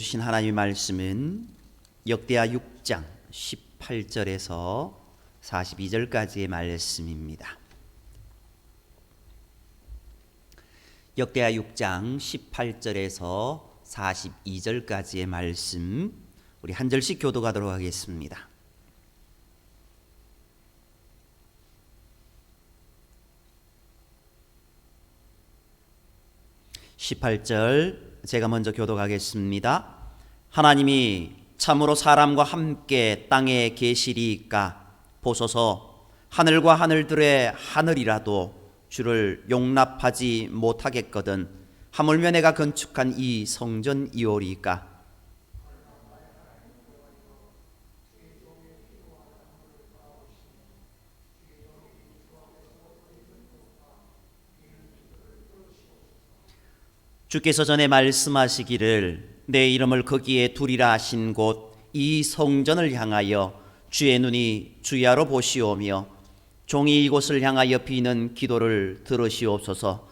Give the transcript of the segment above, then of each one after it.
주신 하나님의 말씀은 역대하 6장 18절에서 42절까지의 말씀입니다. 역대하 6장 18절에서 42절까지의 말씀, 우리 한 절씩 교독하도록 하겠습니다. (18절) 제가 먼저 교독하겠습니다. 하나님이 참으로 사람과 함께 땅에 계시리이까 보소서, 하늘과 하늘들의 하늘이라도 주를 용납하지 못하겠거든 하물며 내가 건축한 이 성전이오리이까. 주께서 전에 말씀하시기를 내 이름을 거기에 두리라 하신 곳 이 성전을 향하여 주의 눈이 주야로 보시오며 종이 이곳을 향하여 비는 기도를 들으시옵소서.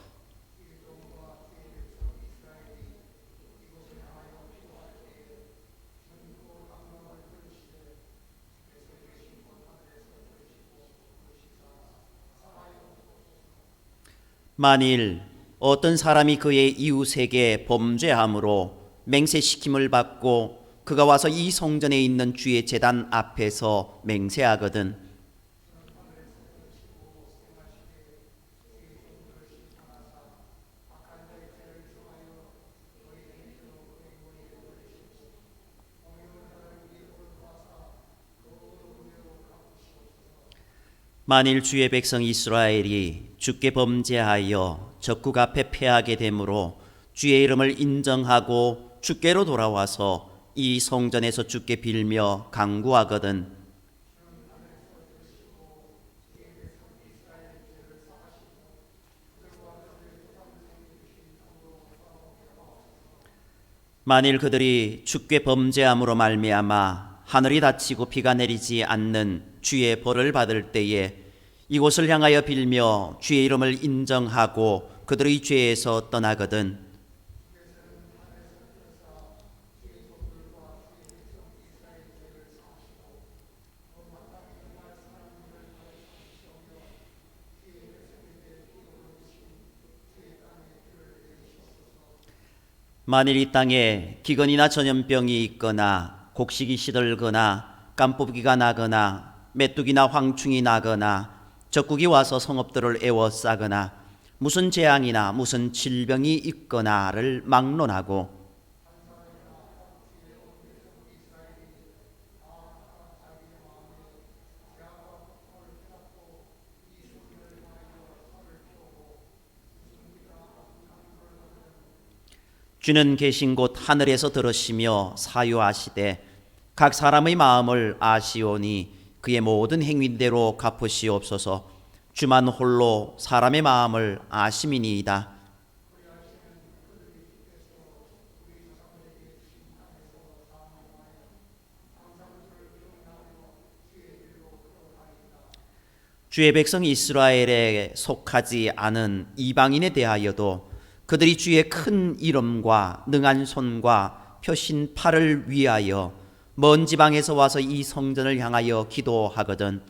만일 어떤 사람이 그의 이웃에게 범죄함으로 맹세시킴을 받고 그가 와서 이 성전에 있는 주의 제단 앞에서 맹세하거든 만일 주의 백성 이스라엘이 주께 범죄하여 적국 앞에 패하게 되므로 주의 이름을 인정하고 주께로 돌아와서 이 성전에서 주께 빌며 간구하거든 만일 그들이 주께 범죄함으로 말미암아 하늘이 닫히고 비가 내리지 않는 주의 벌을 받을 때에 이곳을 향하여 빌며 주의 이름을 인정하고 그들의 죄에서 떠나거든 만일 이 땅에 기근이나 전염병이 있거나 곡식이 시들거나 깐뽑기가 나거나 메뚜기나 황충이 나거나 적국이 와서 성읍들을 에워싸거나 무슨 재앙이나 무슨 질병이 있거나를 막론하고 주는 계신 곳 하늘에서 들으시며 사유하시되 각 사람의 마음을 아시오니 그의 모든 행위대로 갚으시옵소서. 주만 홀로 사람의 마음을 아심이니이다. 주의 백성 이스라엘에 속하지 않은 이방인에 대하여도 그들이 주의 큰 이름과 능한 손과 펴신 팔을 위하여 먼 지방에서 와서 이 성전을 향하여 기도하거든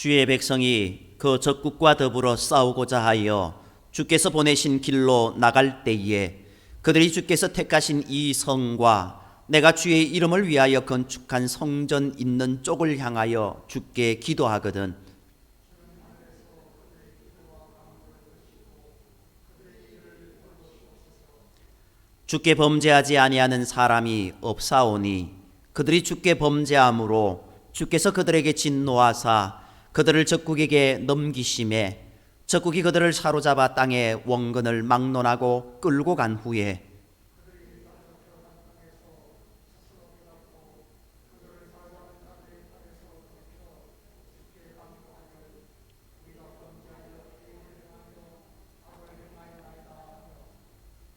주의 백성이 그 적국과 더불어 싸우고자 하여 주께서 보내신 길로 나갈 때에 그들이 주께서 택하신 이 성과 내가 주의 이름을 위하여 건축한 성전 있는 쪽을 향하여 주께 기도하거든 주께 범죄하지 아니하는 사람이 없사오니 그들이 주께 범죄함으로 주께서 그들에게 진노하사 그들을 적국에게 넘기심에 적국이 그들을 사로잡아 땅에 원근을 막론하고 끌고 간 후에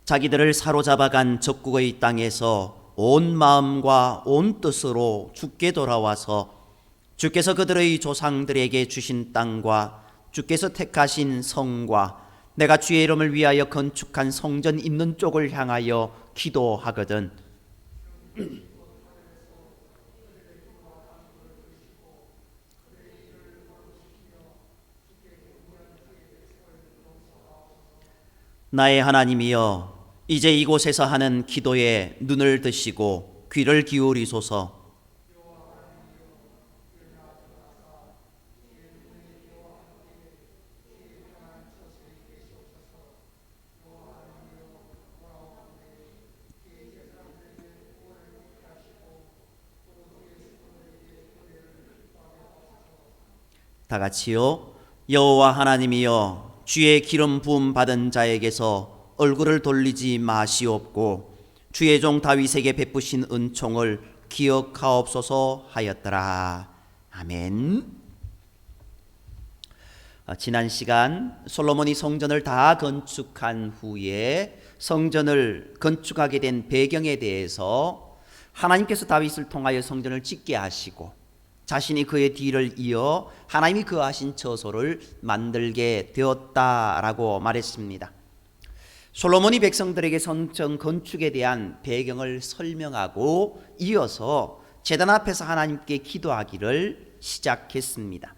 자기들을 사로잡아간 적국의 땅에서 온 마음과 온 뜻으로 주께 돌아와서 주께서 그들의 조상들에게 주신 땅과 주께서 택하신 성과 내가 주의 이름을 위하여 건축한 성전 있는 쪽을 향하여 기도하거든 나의 하나님이여 이제 이곳에서 하는 기도에 눈을 드시고 귀를 기울이소서. 다 같이요. 여호와 하나님이여 주의 기름 부음 받은 자에게서 얼굴을 돌리지 마시옵고 주의 종 다윗에게 베푸신 은총을 기억하옵소서 하였더라. 아멘. 지난 시간 솔로몬이 성전을 다 건축한 후에 성전을 건축하게 된 배경에 대해서 하나님께서 다윗을 통하여 성전을 짓게 하시고 자신이 그의 뒤를 이어 하나님이 거하신 처소를 만들게 되었다라고 말했습니다. 솔로몬이 백성들에게 성전 건축에 대한 배경을 설명하고 이어서 제단 앞에서 하나님께 기도하기를 시작했습니다.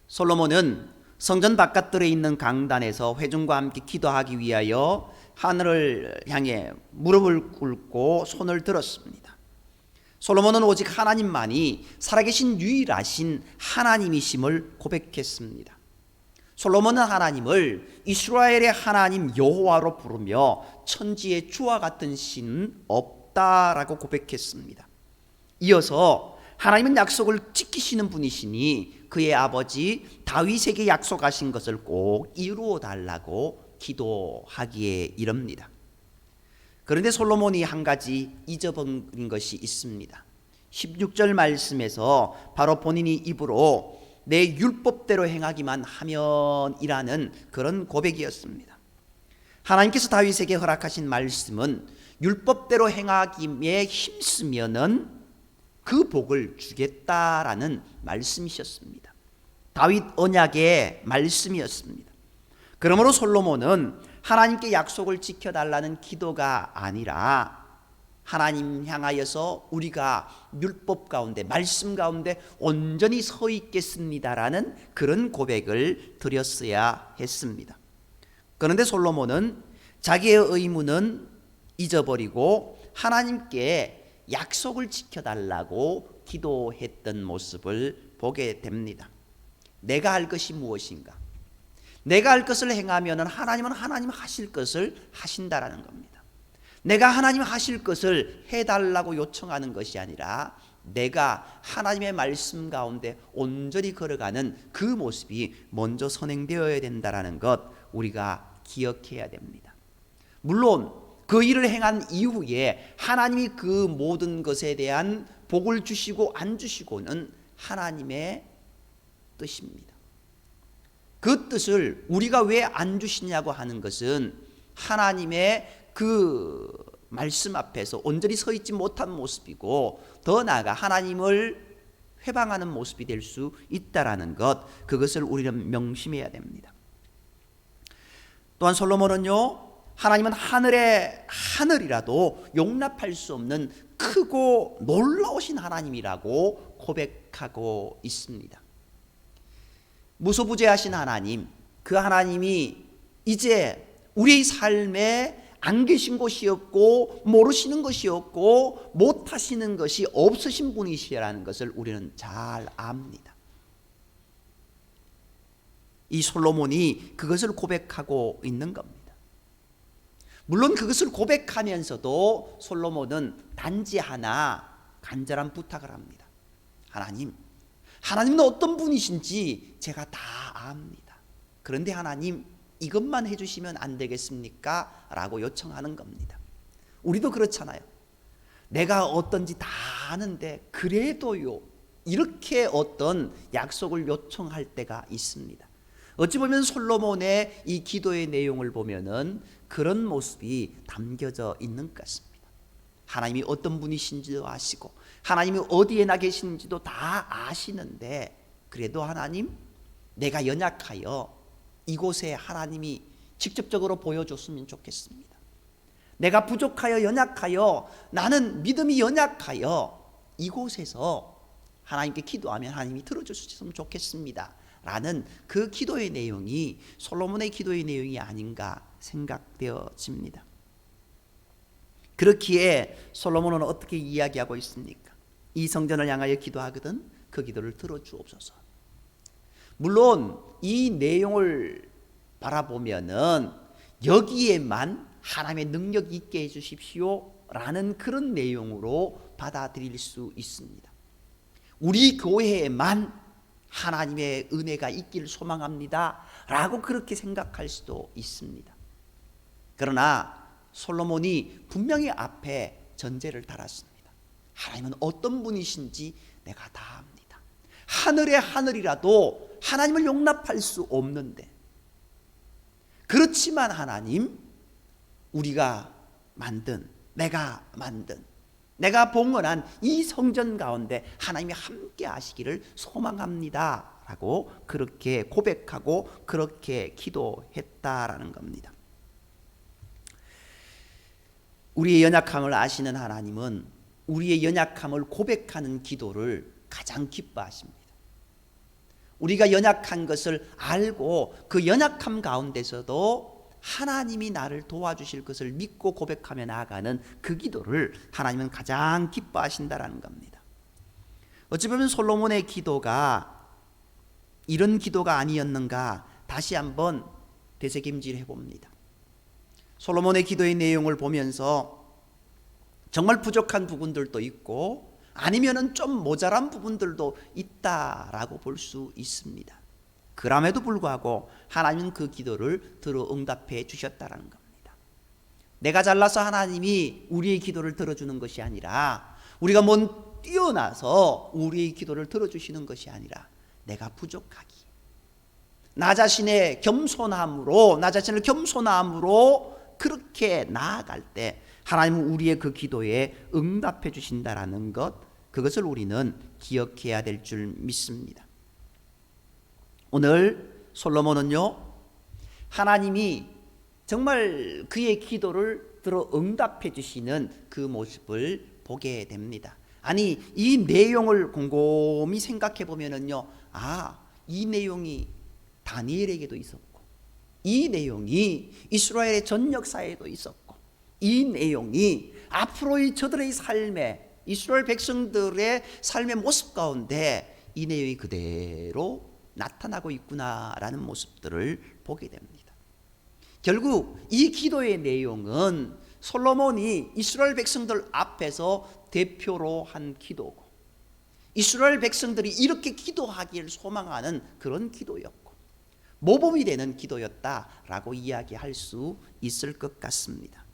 솔로몬은 성전 바깥들에 있는 강단에서 회중과 함께 기도하기 위하여 하늘을 향해 무릎을 꿇고 손을 들었습니다. 솔로몬은 오직 하나님만이 살아계신 유일하신 하나님이심을 고백했습니다. 솔로몬은 하나님을 이스라엘의 하나님 여호와로 부르며 천지의 주와 같은 신은 없다라고 고백했습니다. 이어서 하나님은 약속을 지키시는 분이시니 그의 아버지 다윗에게 약속하신 것을 꼭 이루어 달라고 기도하기에 이릅니다. 그런데 솔로몬이 한 가지 잊어버린 것이 있습니다. 16절 말씀에서 바로 본인이 입으로 내 율법대로 행하기만 하면이라는 그런 고백이었습니다. 하나님께서 다윗에게 허락하신 말씀은 율법대로 행하기에 힘쓰면은 그 복을 주겠다라는 말씀이셨습니다. 다윗 언약의 말씀이었습니다. 그러므로 솔로몬은 하나님께 약속을 지켜달라는 기도가 아니라 하나님 향하여서 우리가 율법 가운데 말씀 가운데 온전히 서 있겠습니다라는 그런 고백을 드렸어야 했습니다. 그런데 솔로몬은 자기의 의무는 잊어버리고 하나님께 약속을 지켜달라고 기도했던 모습을 보게 됩니다. 내가 할 것이 무엇인가? 내가 할 것을 행하면 하나님은 하나님 하실 것을 하신다라는 겁니다. 내가 하나님 하실 것을 해달라고 요청하는 것이 아니라 내가 하나님의 말씀 가운데 온전히 걸어가는 그 모습이 먼저 선행되어야 된다라는 것 우리가 기억해야 됩니다. 물론 그 일을 행한 이후에 하나님이 그 모든 것에 대한 복을 주시고 안 주시고는 하나님의 뜻입니다. 그 뜻을 우리가 왜 안 주시냐고 하는 것은 하나님의 그 말씀 앞에서 온전히 서 있지 못한 모습이고 더 나아가 하나님을 회방하는 모습이 될 수 있다라는 것, 그것을 우리는 명심해야 됩니다. 또한 솔로몬은요, 하나님은 하늘의 하늘이라도 용납할 수 없는 크고 놀라우신 하나님이라고 고백하고 있습니다. 무소부재하신 하나님, 그 하나님이 이제 우리의 삶에 안 계신 것이 없고 모르시는 것이 없고 못하시는 것이 없으신 분이시라는 것을 우리는 잘 압니다. 이 솔로몬이 그것을 고백하고 있는 겁니다. 물론 그것을 고백하면서도 솔로몬은 단지 하나 간절한 부탁을 합니다. 하나님은 어떤 분이신지 제가 다 압니다. 그런데 하나님, 이것만 해주시면 안 되겠습니까? 라고 요청하는 겁니다. 우리도 그렇잖아요. 내가 어떤지 다 아는데 그래도요, 이렇게 어떤 약속을 요청할 때가 있습니다. 어찌 보면 솔로몬의 이 기도의 내용을 보면은 그런 모습이 담겨져 있는 것 같습니다. 하나님이 어떤 분이신지도 아시고 하나님이 어디에 나 계시는지도 다 아시는데, 그래도 하나님, 내가 연약하여 이곳에 하나님이 직접적으로 보여줬으면 좋겠습니다. 내가 부족하여 연약하여, 나는 믿음이 연약하여 이곳에서 하나님께 기도하면 하나님이 들어주셨으면 좋겠습니다 라는 그 기도의 내용이 솔로몬의 기도의 내용이 아닌가 생각되어집니다. 그렇기에 솔로몬은 어떻게 이야기하고 있습니까? 이 성전을 향하여 기도하거든 그 기도를 들어주옵소서. 물론 이 내용을 바라보면은 여기에만 하나님의 능력 있게 해주십시오 라는 그런 내용으로 받아들일 수 있습니다. 우리 교회에만 하나님의 은혜가 있기를 소망합니다 라고 그렇게 생각할 수도 있습니다. 그러나 솔로몬이 분명히 앞에 전제를 달았습니다. 하나님은 어떤 분이신지 내가 다 압니다. 하늘의 하늘이라도 하나님을 용납할 수 없는데, 그렇지만 하나님, 우리가 만든, 내가 만든, 내가 봉헌한 이 성전 가운데 하나님이 함께 하시기를 소망합니다 라고 그렇게 고백하고 그렇게 기도했다라는 겁니다. 우리의 연약함을 아시는 하나님은 우리의 연약함을 고백하는 기도를 가장 기뻐하십니다. 우리가 연약한 것을 알고 그 연약함 가운데서도 하나님이 나를 도와주실 것을 믿고 고백하며 나아가는 그 기도를 하나님은 가장 기뻐하신다라는 겁니다. 어찌 보면 솔로몬의 기도가 이런 기도가 아니었는가 다시 한번 되새김질해 봅니다. 솔로몬의 기도의 내용을 보면서 정말 부족한 부분들도 있고 아니면은 좀 모자란 부분들도 있다라고 볼 수 있습니다. 그럼에도 불구하고 하나님은 그 기도를 들어 응답해 주셨다는 겁니다. 내가 잘나서 하나님이 우리의 기도를 들어주는 것이 아니라, 우리가 뛰어나서 우리의 기도를 들어주시는 것이 아니라, 내가 부족하기, 나 자신의 겸손함으로, 나 자신을 겸손함으로 그렇게 나아갈 때 하나님은 우리의 그 기도에 응답해 주신다라는 것, 그것을 우리는 기억해야 될 줄 믿습니다. 오늘 솔로몬은요, 하나님이 정말 그의 기도를 들어 응답해 주시는 그 모습을 보게 됩니다. 아니, 이 내용을 곰곰이 생각해 보면은요, 이 내용이 다니엘에게도 있었고, 이 내용이 이스라엘의 전 역사에도 있었고, 이 내용이 앞으로의 저들의 삶에, 이스라엘 백성들의 삶의 모습 가운데 이 내용이 그대로 나타나고 있구나라는 모습들을 보게 됩니다. 결국 이 기도의 내용은 솔로몬이 이스라엘 백성들 앞에서 대표로 한 기도고, 이스라엘 백성들이 이렇게 기도하기를 소망하는 그런 기도였고, 모범이 되는 기도였다라고 이야기할 수 있을 것 같습니다.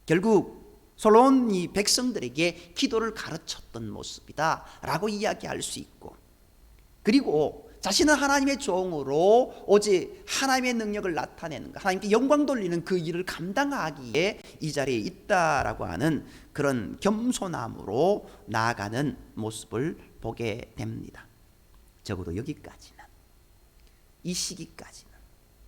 결국 솔로몬이 백성들에게 기도를 가르쳤던 모습이다라고 이야기할 수 있고, 그리고 자신은 하나님의 종으로 오직 하나님의 능력을 나타내는 것, 하나님께 영광 돌리는 그 일을 감당하기에 이 자리에 있다라고 하는 그런 겸손함으로 나아가는 모습을 보게 됩니다. 적어도 여기까지는, 이 시기까지는,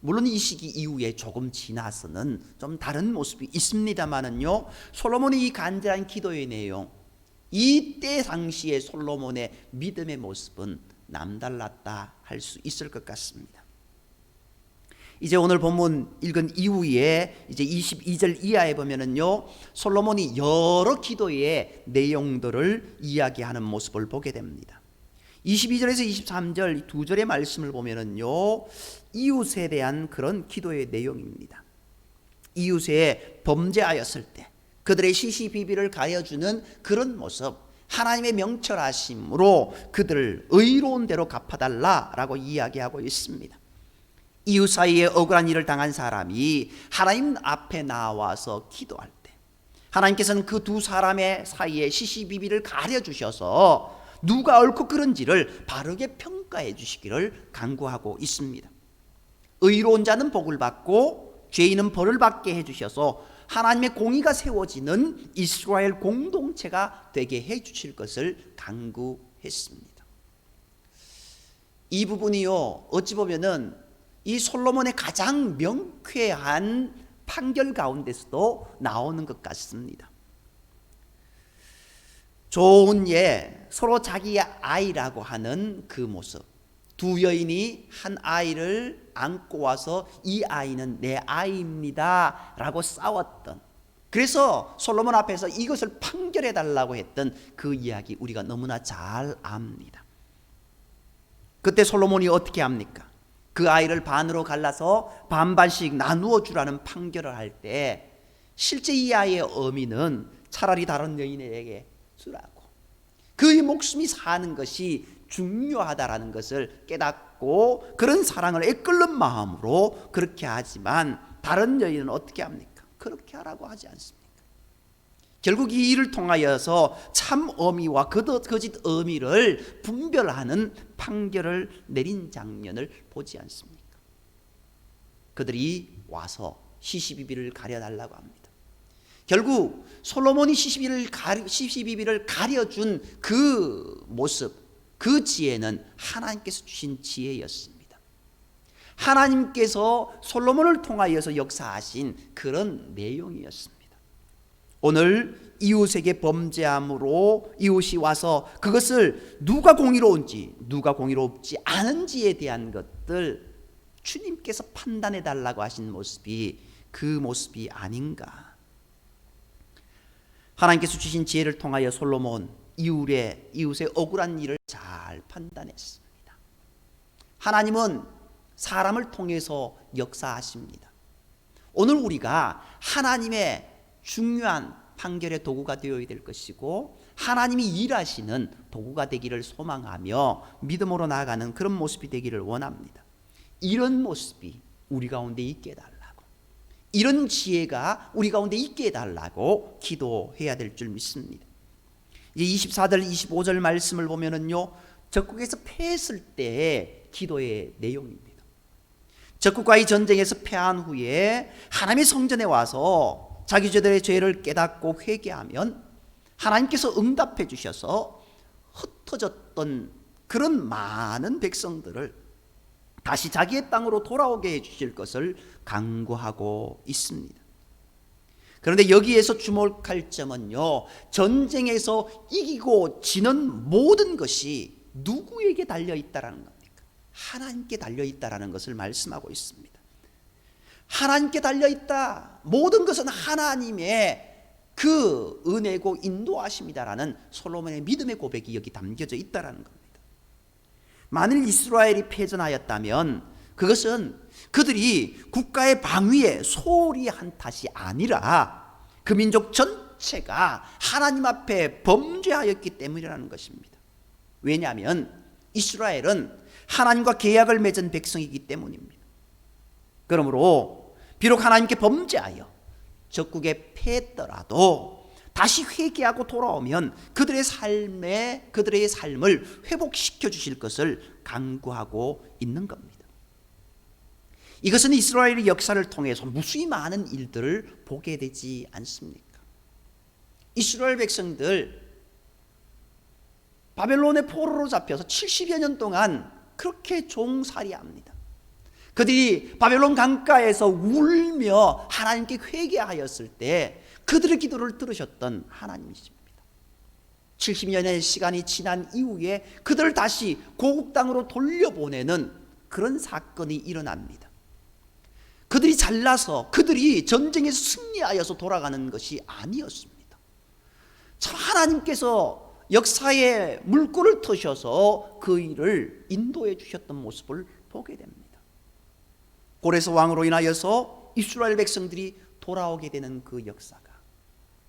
물론 이 시기 이후에 조금 지나서는 좀 다른 모습이 있습니다만은요, 솔로몬의 이 간절한 기도의 내용, 이때 당시의 솔로몬의 믿음의 모습은 남달랐다 할 수 있을 것 같습니다. 이제 오늘 본문 읽은 이후에 이제 22절 이하에 보면은요, 솔로몬이 여러 기도의 내용들을 이야기하는 모습을 보게 됩니다. 22절에서 23절 두 절의 말씀을 보면은요, 이웃에 대한 그런 기도의 내용입니다. 이웃에 범죄하였을 때 그들의 시시비비를 가려주는 그런 모습, 하나님의 명철하심으로 그들을 의로운 대로 갚아달라라고 이야기하고 있습니다. 이웃 사이에 억울한 일을 당한 사람이 하나님 앞에 나와서 기도할 때 하나님께서는 그 두 사람의 사이에 시시비비를 가려주셔서 누가 옳고 그른지를 바르게 평가해 주시기를 간구하고 있습니다. 의로운 자는 복을 받고 죄인은 벌을 받게 해주셔서 하나님의 공의가 세워지는 이스라엘 공동체가 되게 해주실 것을 간구했습니다. 이 부분이요, 어찌 보면은 이 솔로몬의 가장 명쾌한 판결 가운데서도 나오는 것 같습니다. 좋은 예, 서로 자기의 아이라고 하는 그 모습, 두 여인이 한 아이를 안고 와서 이 아이는 내 아이입니다 라고 싸웠던, 그래서 솔로몬 앞에서 이것을 판결해 달라고 했던 그 이야기 우리가 너무나 잘 압니다. 그때 솔로몬이 어떻게 합니까? 그 아이를 반으로 갈라서 반반씩 나누어 주라는 판결을 할 때 실제 이 아이의 의미는 차라리 다른 여인에게 주라고, 그의 목숨이 사는 것이 중요하다라는 것을 깨닫고 그런 사랑을 애끓는 마음으로 그렇게 하지만, 다른 여인은 어떻게 합니까? 그렇게 하라고 하지 않습니까? 결국 이 일을 통하여서 참 의미와 거짓 의미를 분별하는 판결을 내린 장면을 보지 않습니까? 그들이 와서 시시비비를 가려달라고 합니다. 결국 솔로몬이 시시비비를 가려준 그 모습, 그 지혜는 하나님께서 주신 지혜였습니다. 하나님께서 솔로몬을 통하여서 역사하신 그런 내용이었습니다. 오늘 이웃에게 범죄함으로 이웃이 와서 그것을 누가 공의로운지 누가 공의롭지 않은지에 대한 것들 주님께서 판단해 달라고 하신 모습이 그 모습이 아닌가. 하나님께서 주신 지혜를 통하여 솔로몬 이웃의 억울한 일을 잘 판단했습니다. 하나님은 사람을 통해서 역사하십니다. 오늘 우리가 하나님의 중요한 판결의 도구가 되어야 될 것이고, 하나님이 일하시는 도구가 되기를 소망하며 믿음으로 나아가는 그런 모습이 되기를 원합니다. 이런 모습이 우리 가운데 있게 해달라고, 이런 지혜가 우리 가운데 있게 해달라고 기도해야 될 줄 믿습니다. 이제 24절 25절 말씀을 보면은요, 적국에서 패했을 때의 기도의 내용입니다. 적국과의 전쟁에서 패한 후에 하나님의 성전에 와서 자기들의 죄를 깨닫고 회개하면 하나님께서 응답해 주셔서 흩어졌던 그런 많은 백성들을 다시 자기의 땅으로 돌아오게 해 주실 것을 간구하고 있습니다. 그런데 여기에서 주목할 점은요, 전쟁에서 이기고 지는 모든 것이 누구에게 달려있다라는 겁니까? 하나님께 달려있다라는 것을 말씀하고 있습니다. 하나님께 달려있다. 모든 것은 하나님의 그 은혜고 인도하심이다라는 솔로몬의 믿음의 고백이 여기 담겨져 있다라는 겁니다. 만일 이스라엘이 패전하였다면 그것은 그들이 국가의 방위에 소홀히 한 탓이 아니라 그 민족 전체가 하나님 앞에 범죄하였기 때문이라는 것입니다. 왜냐하면 이스라엘은 하나님과 계약을 맺은 백성이기 때문입니다. 그러므로 비록 하나님께 범죄하여 적국에 패했더라도 다시 회개하고 돌아오면 그들의 삶을 회복시켜 주실 것을 간구하고 있는 겁니다. 이것은 이스라엘의 역사를 통해서 무수히 많은 일들을 보게 되지 않습니까? 이스라엘 백성들 바벨론의 포로로 잡혀서 70여 년 동안 그렇게 종살이합니다. 그들이 바벨론 강가에서 울며 하나님께 회개하였을 때 그들의 기도를 들으셨던 하나님이십니다. 70년의 시간이 지난 이후에 그들을 다시 고국 땅으로 돌려보내는 그런 사건이 일어납니다. 그들이 잘나서 그들이 전쟁에서 승리하여서 돌아가는 것이 아니었습니다. 참 하나님께서 역사의 물꼬를 트셔서 그 일을 인도해 주셨던 모습을 보게 됩니다. 고레스 왕으로 인하여서 이스라엘 백성들이 돌아오게 되는 그 역사가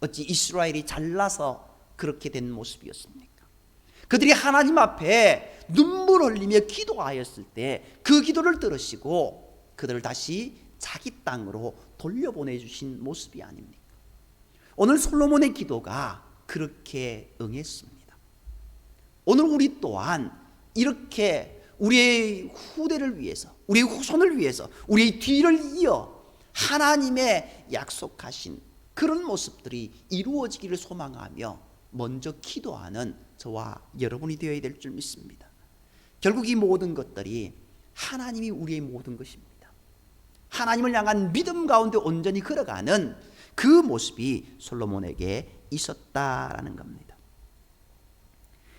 어찌 이스라엘이 잘나서 그렇게 된 모습이었습니까? 그들이 하나님 앞에 눈물 흘리며 기도하였을 때 그 기도를 들으시고 그들을 다시 자기 땅으로 돌려보내주신 모습이 아닙니까? 오늘 솔로몬의 기도가 그렇게 응했습니다. 오늘 우리 또한 이렇게 우리의 후대를 위해서, 우리의 후손을 위해서, 우리의 뒤를 이어 하나님의 약속하신 그런 모습들이 이루어지기를 소망하며 먼저 기도하는 저와 여러분이 되어야 될 줄 믿습니다. 결국 이 모든 것들이 하나님이 우리의 모든 것입니다. 하나님을 향한 믿음 가운데 온전히 걸어가는 그 모습이 솔로몬에게 있었다라는 겁니다.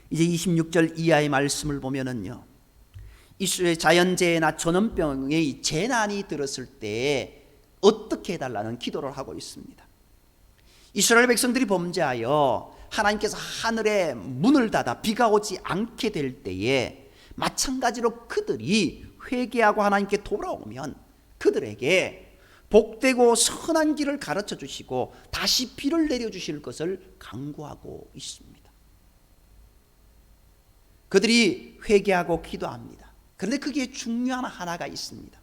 이제 26절 이하의 말씀을 보면은요, 이스라엘 자연재해나 전염병의 재난이 들었을 때 어떻게 해달라는 기도를 하고 있습니다. 이스라엘 백성들이 범죄하여 하나님께서 하늘의 문을 닫아 비가 오지 않게 될 때에 마찬가지로 그들이 회개하고 하나님께 돌아오면 그들에게 복되고 선한 길을 가르쳐 주시고 다시 비를 내려주실 것을 강구하고 있습니다. 그들이 회개하고 기도합니다. 그런데 거기에 중요한 하나가 있습니다.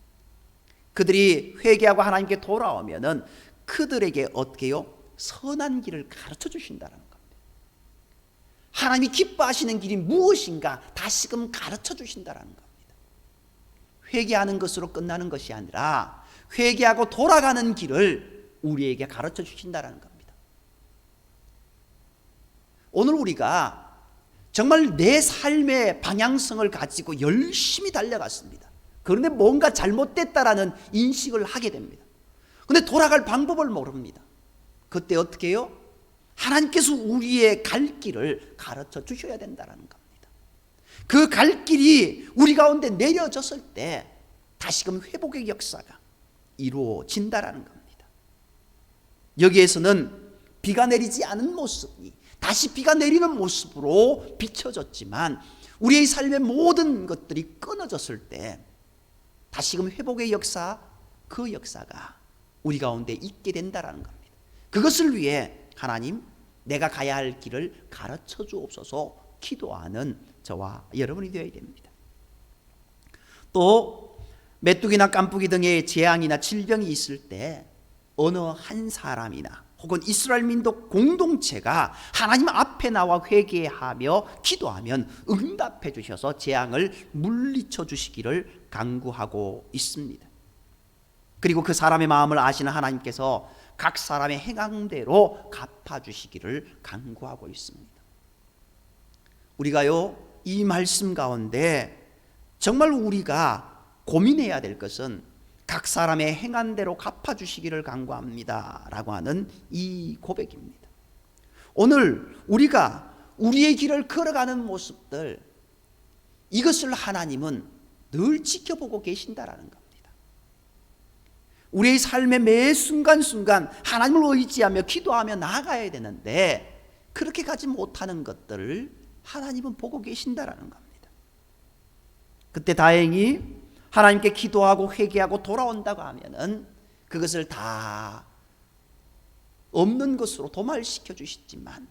그들이 회개하고 하나님께 돌아오면은 그들에게 어떻게 해요? 선한 길을 가르쳐 주신다는 겁니다. 하나님이 기뻐하시는 길이 무엇인가 다시금 가르쳐 주신다는 겁니다. 회개하는 것으로 끝나는 것이 아니라 회개하고 돌아가는 길을 우리에게 가르쳐 주신다는 겁니다. 오늘 우리가 정말 내 삶의 방향성을 가지고 열심히 달려갔습니다. 그런데 뭔가 잘못됐다라는 인식을 하게 됩니다. 그런데 돌아갈 방법을 모릅니다. 그때 어떻게 해요? 하나님께서 우리의 갈 길을 가르쳐 주셔야 된다는 겁니다. 그 갈 길이 우리 가운데 내려졌을 때 다시금 회복의 역사가 이루어진다라는 겁니다. 여기에서는 비가 내리지 않은 모습이 다시 비가 내리는 모습으로 비춰졌지만 우리의 삶의 모든 것들이 끊어졌을 때 다시금 회복의 역사, 그 역사가 우리 가운데 있게 된다라는 겁니다. 그것을 위해 하나님, 내가 가야 할 길을 가르쳐 주옵소서 기도하는 저와 여러분이 되어야 됩니다. 또 메뚜기나 깐풍기 등의 재앙이나 질병이 있을 때 어느 한 사람이나 혹은 이스라엘 민족 공동체가 하나님 앞에 나와 회개하며 기도하면 응답해 주셔서 재앙을 물리쳐 주시기를 간구하고 있습니다. 그리고 그 사람의 마음을 아시는 하나님께서 각 사람의 행함대로 갚아주시기를 간구하고 있습니다. 우리가요, 이 말씀 가운데 정말 우리가 고민해야 될 것은 각 사람의 행한 대로 갚아주시기를 간구합니다 라고 하는 이 고백입니다. 오늘 우리가 우리의 길을 걸어가는 모습들, 이것을 하나님은 늘 지켜보고 계신다라는 겁니다. 우리의 삶의 매 순간순간 하나님을 의지하며 기도하며 나아가야 되는데 그렇게 가지 못하는 것들을 하나님은 보고 계신다라는 겁니다. 그때 다행히 하나님께 기도하고 회개하고 돌아온다고 하면은 그것을 다 없는 것으로 도말시켜 주시지만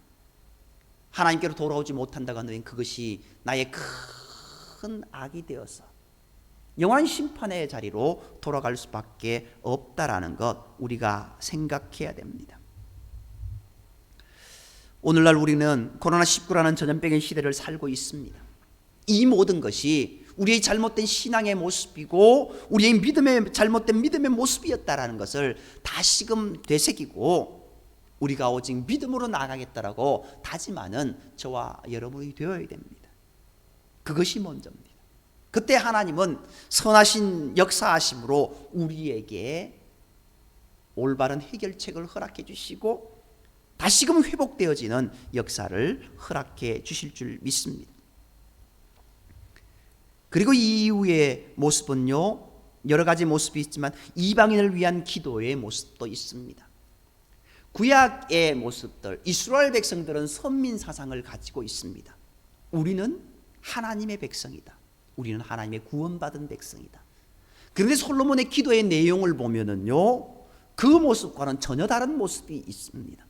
하나님께로 돌아오지 못한다고 하면 그것이 나의 큰 악이 되어서 영원한 심판의 자리로 돌아갈 수밖에 없다라는 것 우리가 생각해야 됩니다. 오늘날 우리는 코로나19라는 전염병의 시대를 살고 있습니다. 이 모든 것이 우리의 잘못된 신앙의 모습이고 우리의 잘못된 믿음의 모습이었다라는 것을 다시금 되새기고 우리가 오직 믿음으로 나아가겠다라고 다짐하는 저와 여러분이 되어야 됩니다. 그것이 먼저입니다. 그때 하나님은 선하신 역사하심으로 우리에게 올바른 해결책을 허락해 주시고 다시금 회복되어지는 역사를 허락해 주실 줄 믿습니다. 그리고 이 이후의 모습은요, 여러 가지 모습이 있지만 이방인을 위한 기도의 모습도 있습니다. 구약의 모습들, 이스라엘 백성들은 선민 사상을 가지고 있습니다. 우리는 하나님의 백성이다. 우리는 하나님의 구원받은 백성이다. 그런데 솔로몬의 기도의 내용을 보면은요, 그 모습과는 전혀 다른 모습이 있습니다.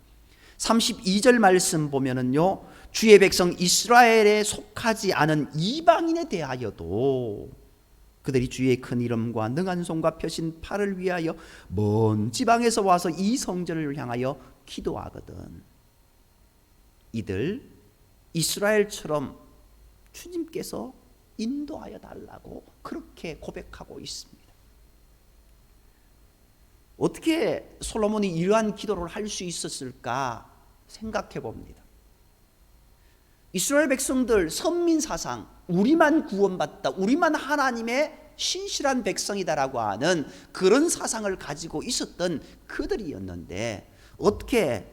32절 말씀 보면은요, 주의 백성 이스라엘에 속하지 않은 이방인에 대하여도 그들이 주의 큰 이름과 능한 손과 펴신 팔을 위하여 먼 지방에서 와서 이 성전을 향하여 기도하거든 이들 이스라엘처럼 주님께서 인도하여 달라고 그렇게 고백하고 있습니다. 어떻게 솔로몬이 이러한 기도를 할 수 있었을까 생각해 봅니다. 이스라엘 백성들 선민 사상, 우리만 구원받다, 우리만 하나님의 신실한 백성이다라고 하는 그런 사상을 가지고 있었던 그들이었는데, 어떻게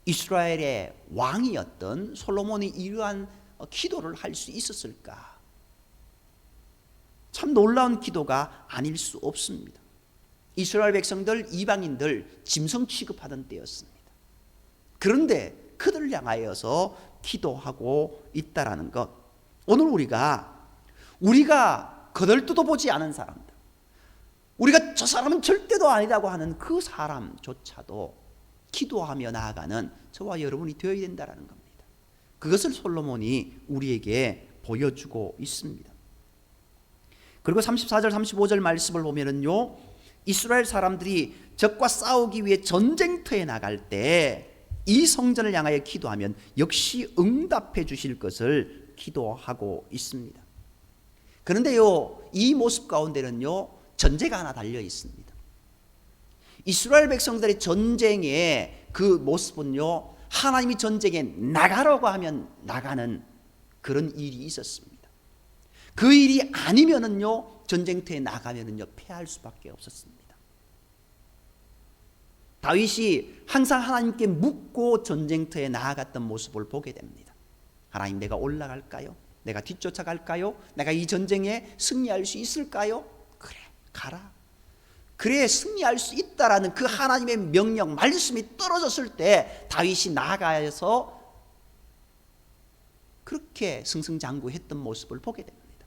이스라엘의 왕이었던 솔로몬이 이러한 기도를 할 수 있었을까? 참 놀라운 기도가 아닐 수 없습니다. 이스라엘 백성들, 이방인들 짐승 취급하던 때였습니다. 그런데 그들을 향하여서 기도하고 있다라는 것, 오늘 우리가 거들떠도 보지 않은 사람들, 우리가 저 사람은 절대도 아니라고 하는 그 사람조차도 기도하며 나아가는 저와 여러분이 되어야 된다는 겁니다. 그것을 솔로몬이 우리에게 보여주고 있습니다. 그리고 34절 35절 말씀을 보면은요, 이스라엘 사람들이 적과 싸우기 위해 전쟁터에 나갈 때 이 성전을 향하여 기도하면 역시 응답해 주실 것을 기도하고 있습니다. 그런데요, 이 모습 가운데는요, 전제가 하나 달려 있습니다. 이스라엘 백성들의 전쟁의 그 모습은요, 하나님이 전쟁에 나가라고 하면 나가는 그런 일이 있었습니다. 그 일이 아니면은요, 전쟁터에 나가면은요, 패할 수밖에 없었습니다. 다윗이 항상 하나님께 묻고 전쟁터에 나아갔던 모습을 보게 됩니다. 하나님, 내가 올라갈까요? 내가 뒤쫓아갈까요? 내가 이 전쟁에 승리할 수 있을까요? 그래, 가라. 그래, 승리할 수 있다라는 그 하나님의 명령, 말씀이 떨어졌을 때 다윗이 나아가서 그렇게 승승장구했던 모습을 보게 됩니다.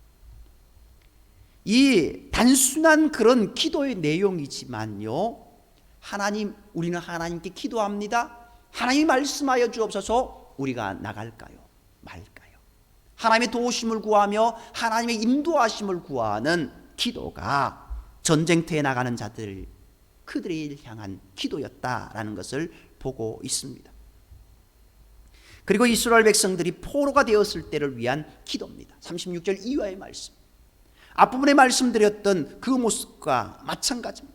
이 단순한 그런 기도의 내용이지만요, 하나님, 우리는 하나님께 기도합니다. 하나님이 말씀하여 주옵소서. 우리가 나갈까요? 말까요? 하나님의 도우심을 구하며 하나님의 인도하심을 구하는 기도가 전쟁터에 나가는 자들, 그들을 향한 기도였다라는 것을 보고 있습니다. 그리고 이스라엘 백성들이 포로가 되었을 때를 위한 기도입니다. 36절 이하의 말씀, 앞부분에 말씀드렸던 그 모습과 마찬가지입니다.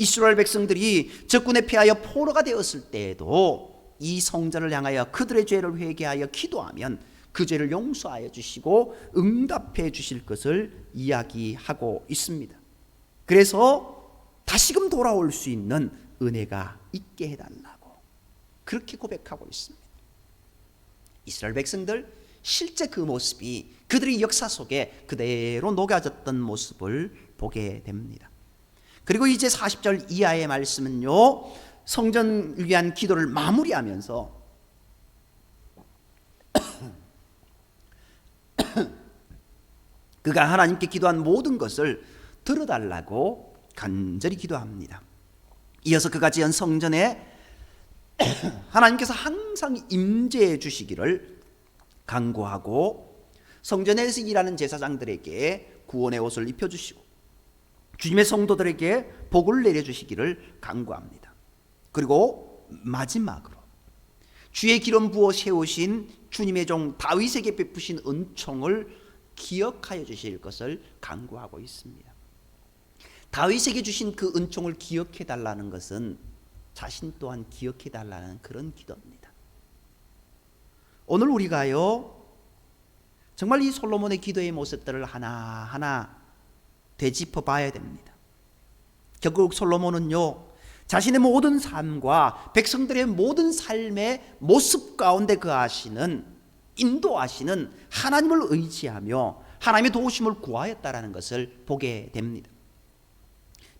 이스라엘 백성들이 적군에 패하여 포로가 되었을 때에도 이 성전을 향하여 그들의 죄를 회개하여 기도하면 그 죄를 용서하여 주시고 응답해 주실 것을 이야기하고 있습니다. 그래서 다시금 돌아올 수 있는 은혜가 있게 해달라고 그렇게 고백하고 있습니다. 이스라엘 백성들, 실제 그 모습이 그들의 역사 속에 그대로 녹아졌던 모습을 보게 됩니다. 그리고 이제 40절 이하의 말씀은요, 성전을 위한 기도를 마무리하면서 그가 하나님께 기도한 모든 것을 들어달라고 간절히 기도합니다. 이어서 그가 지은 성전에 하나님께서 항상 임재해 주시기를 간구하고, 성전에서 일하는 제사장들에게 구원의 옷을 입혀주시고 주님의 성도들에게 복을 내려주시기를 간구합니다. 그리고 마지막으로 주의 기름 부어 세우신 주님의 종 다윗에게 베푸신 은총을 기억하여 주실 것을 간구하고 있습니다. 다윗에게 주신 그 은총을 기억해 달라는 것은 자신 또한 기억해 달라는 그런 기도입니다. 오늘 우리가요, 정말 이 솔로몬의 기도의 모습들을 하나하나 되짚어 봐야 됩니다. 결국 솔로몬은요, 자신의 모든 삶과 백성들의 모든 삶의 모습 가운데 거하시는, 인도하시는 하나님을 의지하며 하나님의 도우심을 구하였다라는 것을 보게 됩니다.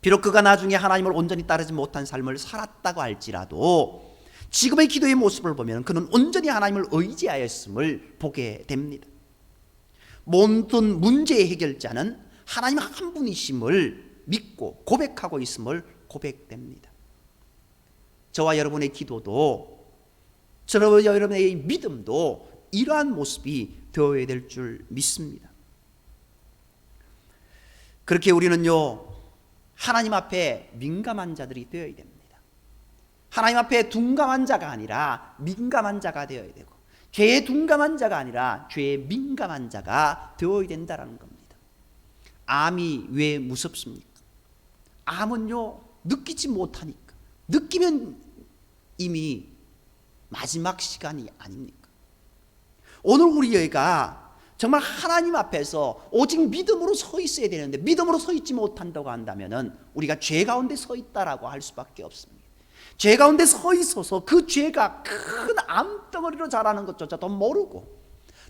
비록 그가 나중에 하나님을 온전히 따르지 못한 삶을 살았다고 할지라도 지금의 기도의 모습을 보면 그는 온전히 하나님을 의지하였음을 보게 됩니다. 모든 문제의 해결자는 하나님 한 분이심을 믿고 고백하고 있음을 고백됩니다. 저와 여러분의 기도도, 저와 여러분의 믿음도 이러한 모습이 되어야 될 줄 믿습니다. 그렇게 우리는요, 하나님 앞에 민감한 자들이 되어야 됩니다. 하나님 앞에 둔감한 자가 아니라 민감한 자가 되어야 되고, 죄에 둔감한 자가 아니라 죄에 민감한 자가 되어야 된다는 겁니다. 암이 왜 무섭습니까? 암은요, 느끼지 못하니까. 느끼면 이미 마지막 시간이 아닙니까? 오늘 우리가 정말 하나님 앞에서 오직 믿음으로 서 있어야 되는데 믿음으로 서 있지 못한다고 한다면 우리가 죄 가운데 서 있다라고 할 수밖에 없습니다. 죄 가운데 서 있어서 그 죄가 큰 암덩어리로 자라는 것조차도 모르고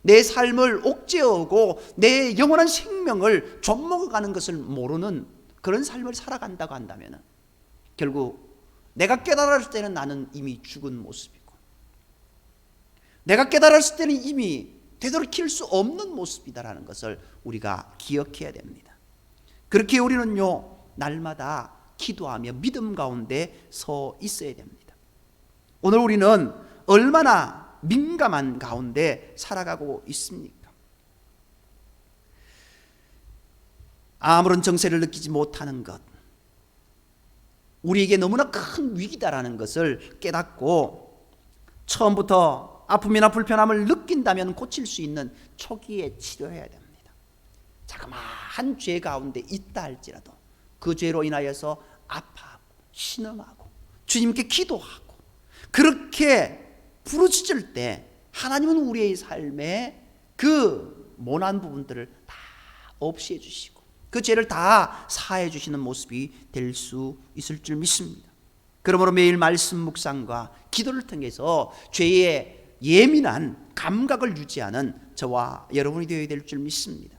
내 삶을 옥죄어오고 내 영원한 생명을 좀먹어가는 것을 모르는 그런 삶을 살아간다고 한다면 결국 내가 깨달았을 때는 나는 이미 죽은 모습이고 내가 깨달았을 때는 이미 되돌이킬 수 없는 모습이다라는 것을 우리가 기억해야 됩니다. 그렇게 우리는요 날마다 기도하며 믿음 가운데 서 있어야 됩니다. 오늘 우리는 얼마나 민감한 가운데 살아가고 있습니까? 아무런 정세를 느끼지 못하는 것, 우리에게 너무나 큰 위기다라는 것을 깨닫고 처음부터 아픔이나 불편함을 느낀다면 고칠 수 있는 초기에 치료해야 됩니다. 자그마한 죄 가운데 있다 할지라도 그 죄로 인하여서 아파하고 신음하고 주님께 기도하고 그렇게 부르짖을 때 하나님은 우리의 삶에 그 모난 부분들을 다 없애해 주시고 그 죄를 다 사해 주시는 모습이 될 수 있을 줄 믿습니다. 그러므로 매일 말씀 묵상과 기도를 통해서 죄의 예민한 감각을 유지하는 저와 여러분이 되어야 될 줄 믿습니다.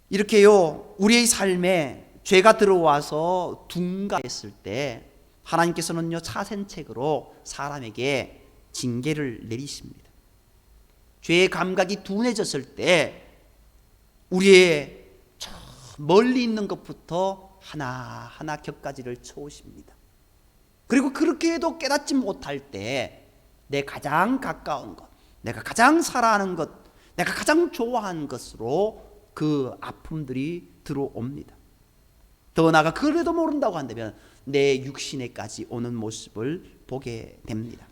이렇게요 우리의 삶에 죄가 들어와서 둔감했을 때 하나님께서는요 차선책으로 사람에게 징계를 내리십니다. 죄의 감각이 둔해졌을 때 우리의 저 멀리 있는 것부터 하나하나 격가지를 쳐오십니다. 그리고 그렇게 해도 깨닫지 못할 때 내 가장 가까운 것, 내가 가장 사랑하는 것, 내가 가장 좋아하는 것으로 그 아픔들이 들어옵니다. 더 나아가 그래도 모른다고 한다면 내 육신에까지 오는 모습을 보게 됩니다.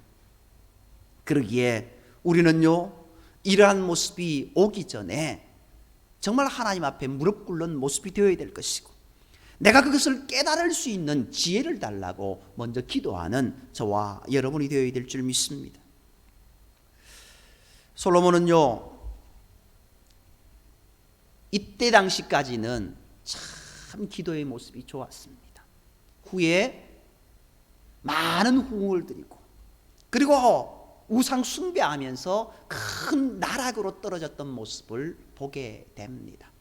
그러기에 우리는요 이러한 모습이 오기 전에 정말 하나님 앞에 무릎 꿇는 모습이 되어야 될 것이고 내가 그것을 깨달을 수 있는 지혜를 달라고 먼저 기도하는 저와 여러분이 되어야 될 줄 믿습니다. 솔로몬은요 이때 당시까지는 참 기도의 모습이 좋았습니다. 후에 많은 후궁을 드리고 그리고 우상 숭배하면서 큰 나락으로 떨어졌던 모습을 보게 됩니다.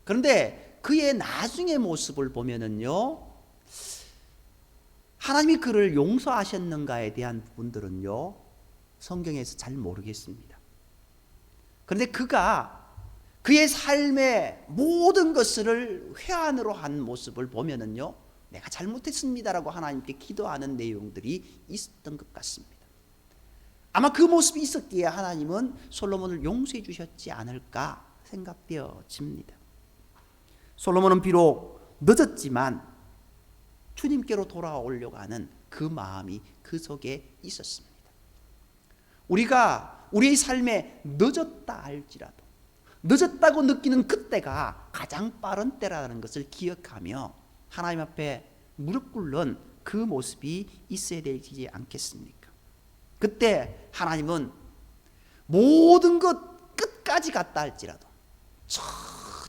그런데 그의 나중의 모습을 보면은요 하나님이 그를 용서하셨는가에 대한 부분들은요 성경에서 잘 모르겠습니다. 그런데 그의 삶의 모든 것을 회한으로 한 모습을 보면은요 내가 잘못했습니다라고 하나님께 기도하는 내용들이 있었던 것 같습니다. 아마 그 모습이 있었기에 하나님은 솔로몬을 용서해 주셨지 않을까 생각되어집니다. 솔로몬은 비록 늦었지만 주님께로 돌아오려고 하는 그 마음이 그 속에 있었습니다. 우리가 우리의 삶에 늦었다 할지라도 늦었다고 느끼는 그때가 가장 빠른 때라는 것을 기억하며 하나님 앞에 무릎 꿇는 그 모습이 있어야 되지 않겠습니까? 그때 하나님은 모든 것 끝까지 갔다 할지라도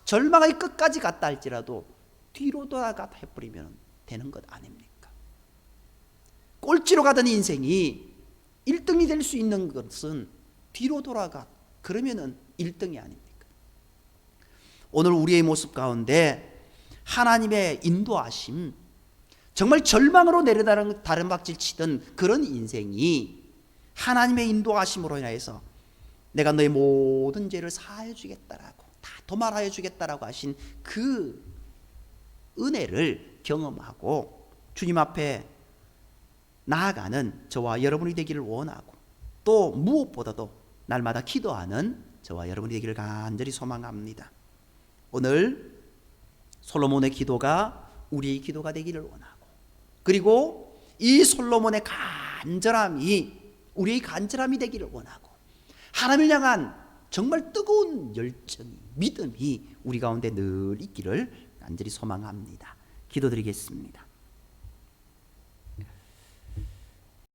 절망의 끝까지 갔다 할지라도 뒤로 돌아가 해버리면 되는 것 아닙니까? 꼴찌로 가던 인생이 1등이 될 수 있는 것은 뒤로 돌아가 그러면은 1등이 아닙니까? 오늘 우리의 모습 가운데 하나님의 인도하심, 정말 절망으로 다른박질 치던 그런 인생이 하나님의 인도하심으로 인해서 내가 너의 모든 죄를 사하여 주겠다라고 다 도말하여 주겠다라고 하신 그 은혜를 경험하고 주님 앞에 나아가는 저와 여러분이 되기를 원하고 또 무엇보다도 날마다 기도하는 저와 여러분이 되기를 간절히 소망합니다. 오늘 솔로몬의 기도가 우리의 기도가 되기를 원하고 그리고 이 솔로몬의 간절함이 우리의 간절함이 되기를 원하고 하나님을 향한 정말 뜨거운 열정이 믿음이 우리 가운데 늘 있기를 간절히 소망합니다. 기도드리겠습니다.